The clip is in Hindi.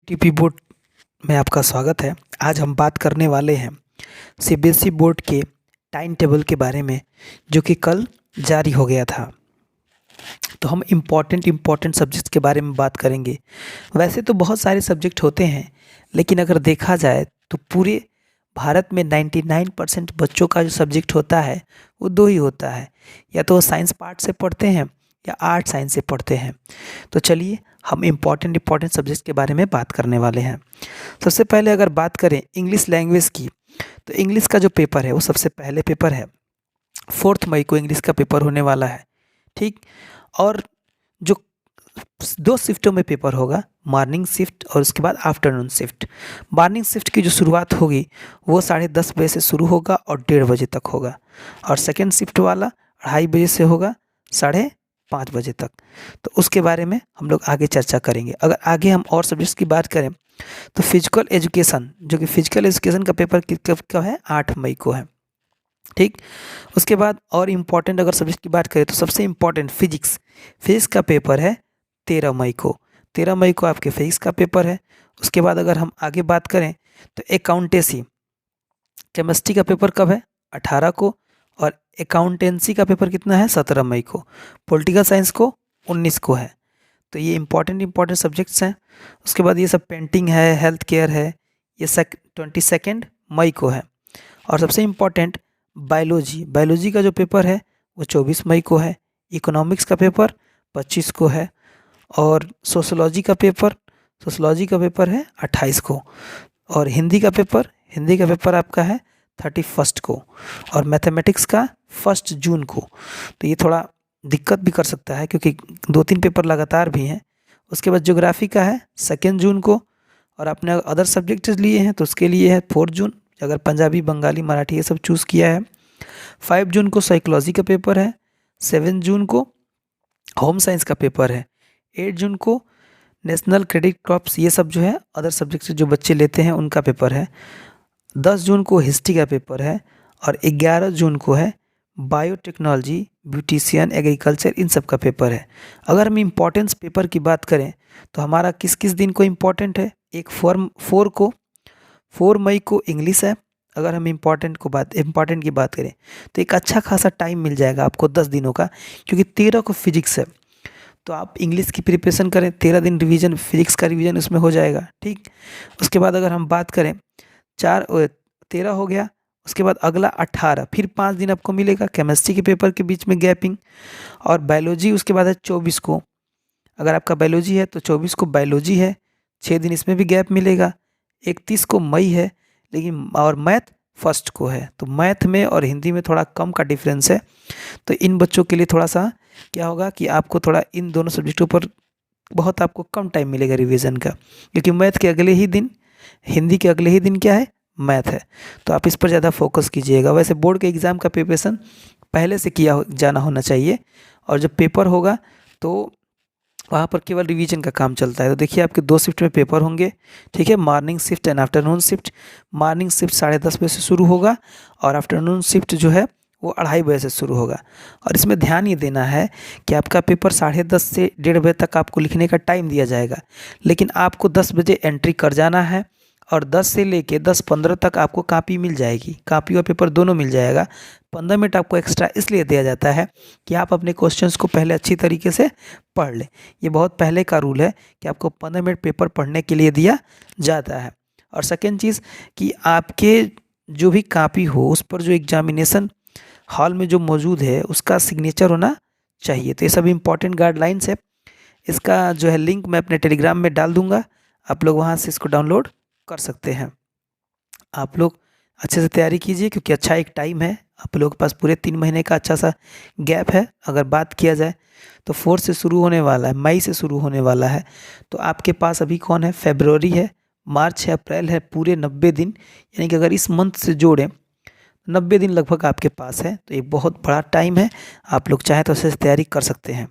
टीपी बोर्ड में आपका स्वागत है। आज हम बात करने वाले हैं सीबीएसई बोर्ड के टाइम टेबल के बारे में, जो कि कल जारी हो गया था। तो हम इम्पॉर्टेंट सब्जेक्ट्स के बारे में बात करेंगे। वैसे तो बहुत सारे सब्जेक्ट होते हैं, लेकिन अगर देखा जाए तो पूरे भारत में 99% बच्चों का जो सब्जेक्ट होता है वो दो ही होता है, या तो वो साइंस पार्ट से पढ़ते हैं या आर्ट साइंस से पढ़ते हैं। तो चलिए हम इम्पॉर्टेंट सब्जेक्ट्स के बारे में बात करने वाले हैं। सबसे पहले अगर बात करें इंग्लिश लैंग्वेज की, तो इंग्लिश का जो पेपर है वो सबसे पहले पेपर है। 4 मई को इंग्लिश का पेपर होने वाला है, ठीक। और जो 2 शिफ्टों में पेपर होगा, मॉर्निंग शिफ्ट और उसके बाद आफ्टरनून शिफ्ट। मॉर्निंग शिफ्ट की जो शुरुआत होगी वो 10:30 बजे से शुरू होगा और 1:30 बजे तक होगा, और सेकेंड शिफ्ट वाला 2:30 बजे से होगा 5:30 बजे तक। तो उसके बारे में हम लोग आगे चर्चा करेंगे। अगर आगे हम और सब्जेक्ट्स की बात करें तो फिजिकल एजुकेशन, जो कि फिजिकल एजुकेशन का पेपर कब है, 8 मई को है, ठीक। उसके बाद और इम्पॉर्टेंट अगर सब्जेक्ट की बात करें तो सबसे इम्पॉर्टेंट फिजिक्स का पेपर है 13 मई को। 13 मई को आपके फिजिक्स का पेपर है। उसके बाद अगर हम आगे बात करें तो अकाउंटेंसी केमिस्ट्री का पेपर कब है, 18 को। और अकाउंटेंसी का पेपर कितना है, 17 मई को। पॉलिटिकल साइंस को 19 को है। तो ये इम्पॉर्टेंट सब्जेक्ट्स हैं। उसके बाद ये सब पेंटिंग है, हेल्थ केयर है, ये 22 मई को है। और सबसे इम्पॉर्टेंट बायोलॉजी का जो पेपर है वो 24 मई को है। इकोनॉमिक्स का पेपर 25 को है। और सोशोलॉजी का पेपर है 28 को। और हिंदी का पेपर आपका है 31 को। और मैथमेटिक्स का 1 जून को। तो ये थोड़ा दिक्कत भी कर सकता है क्योंकि 2-3 पेपर लगातार भी हैं। उसके बाद ज्योग्राफी का है 2 जून को। और आपने अदर सब्जेक्ट लिए हैं तो उसके लिए है 4 जून, अगर पंजाबी, बंगाली, मराठी ये सब चूज़ किया है। 5 जून को साइकोलॉजी का पेपर है। 7 जून को होम साइंस का पेपर है। 8 जून को नेशनल क्रेडिट क्रॉप्स, ये सब जो है अदर सब्जेक्ट से जो बच्चे लेते हैं उनका पेपर है। 10 जून को हिस्ट्री का पेपर है। और 11 जून को है बायोटेक्नोलॉजी, ब्यूटिशियन, एग्रीकल्चर, इन सब का पेपर है। अगर हम इम्पोर्टेंस पेपर की बात करें तो हमारा किस किस दिन को इम्पोर्टेंट है, एक 4 मई को इंग्लिश है। अगर हम इम्पोर्टेंट की बात करें तो एक अच्छा खासा टाइम मिल जाएगा आपको 10 दिनों का, क्योंकि 13 को फिजिक्स है। तो आप इंग्लिश की प्रिपरेशन करें, 13 दिन रिवीजन, फिजिक्स का रिवीजन उसमें हो जाएगा, ठीक। उसके बाद अगर हम बात करें 13 हो गया। उसके बाद अगला 18, फिर 5 दिन आपको मिलेगा केमिस्ट्री के पेपर के बीच में गैपिंग। और बायोलॉजी उसके बाद है 24 को। अगर आपका बायोलॉजी है तो 24 को बायोलॉजी है, 6 दिन इसमें भी गैप मिलेगा। 31 को मई है, लेकिन और मैथ 1 को है। तो मैथ में और हिंदी में थोड़ा कम का डिफरेंस है। तो इन बच्चों के लिए थोड़ा सा क्या होगा कि आपको थोड़ा इन दोनों सब्जेक्टों पर बहुत आपको कम टाइम मिलेगा रिवीजन का, क्योंकि मैथ के अगले ही दिन, हिंदी के अगले ही दिन क्या है, मैथ है। तो आप इस पर ज़्यादा फोकस कीजिएगा। वैसे बोर्ड के एग्ज़ाम का प्रिपरेशन पहले से जाना होना चाहिए, और जब पेपर होगा तो वहाँ पर केवल रिवीजन का काम चलता है। तो देखिए आपके 2 शिफ्ट में पेपर होंगे, ठीक है, morning shift and afternoon shift. Morning shift 10:30 बजे से शुरू होगा, और आफ्टरनून शिफ्ट जो है वो 2:30 बजे से शुरू होगा। और इसमें ध्यान ये देना है कि आपका पेपर 10:30 से 1:30 बजे तक आपको लिखने का टाइम दिया जाएगा, लेकिन आपको 10 बजे एंट्री कर जाना है। और 10 से लेके 10:15 तक आपको कापी मिल जाएगी, कापी और पेपर दोनों मिल जाएगा। 15 मिनट आपको एक्स्ट्रा इसलिए दिया जाता है कि आप अपने क्वेश्चंस को पहले अच्छी तरीके से पढ़ लें। ये बहुत पहले का रूल है कि आपको 15 मिनट पेपर पढ़ने के लिए दिया जाता है। और सेकेंड चीज़ कि आपके जो भी कापी हो उस पर जो एग्जामिनेशन हॉल में जो मौजूद है उसका सिग्नेचर होना चाहिए। तो ये सब इम्पॉर्टेंट गाइडलाइंस है। इसका जो है लिंक मैं अपने टेलीग्राम में डाल दूँगा, आप लोग वहाँ से इसको डाउनलोड कर सकते हैं। आप लोग अच्छे से तैयारी कीजिए, क्योंकि अच्छा एक टाइम है, आप लोगों के पास पूरे 3 महीने का अच्छा सा गैप है। अगर बात किया जाए तो 4 से शुरू होने वाला है, मई से शुरू होने वाला है। तो आपके पास अभी कौन है, फरवरी है, मार्च है, अप्रैल है, पूरे 90 दिन, यानी कि अगर इस मंथ से जोड़ें 90 दिन लगभग आपके पास है। तो एक बहुत बड़ा टाइम है, आप लोग चाहें तो अच्छे से तैयारी कर सकते हैं।